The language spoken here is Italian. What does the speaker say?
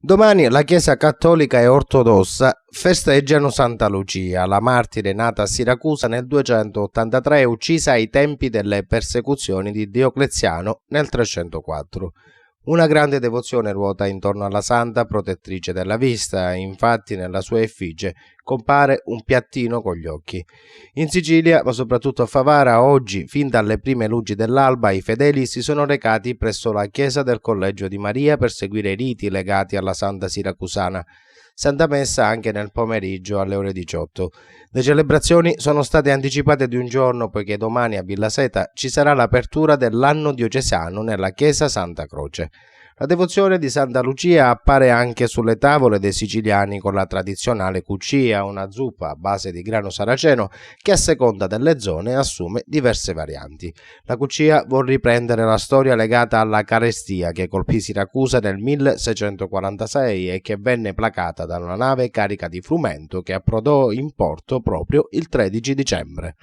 Domani la Chiesa cattolica e ortodossa festeggiano Santa Lucia, la martire nata a Siracusa nel 283 e uccisa ai tempi delle persecuzioni di Diocleziano nel 304. Una grande devozione ruota intorno alla santa protettrice della vista, infatti nella sua effigie compare un piattino con gli occhi. In Sicilia, ma soprattutto a Favara, oggi, fin dalle prime luci dell'alba, i fedeli si sono recati presso la chiesa del Collegio di Maria per seguire i riti legati alla santa siracusana. Santa Messa anche nel pomeriggio alle ore 18. Le celebrazioni sono state anticipate di un giorno poiché domani a Villa Seta ci sarà l'apertura dell'anno diocesano nella chiesa Santa Croce. La devozione di Santa Lucia appare anche sulle tavole dei siciliani con la tradizionale cuccia, una zuppa a base di grano saraceno che a seconda delle zone assume diverse varianti. La cuccia vuol riprendere la storia legata alla carestia che colpì Siracusa nel 1646 e che venne placata da una nave carica di frumento che approdò in porto proprio il 13 dicembre.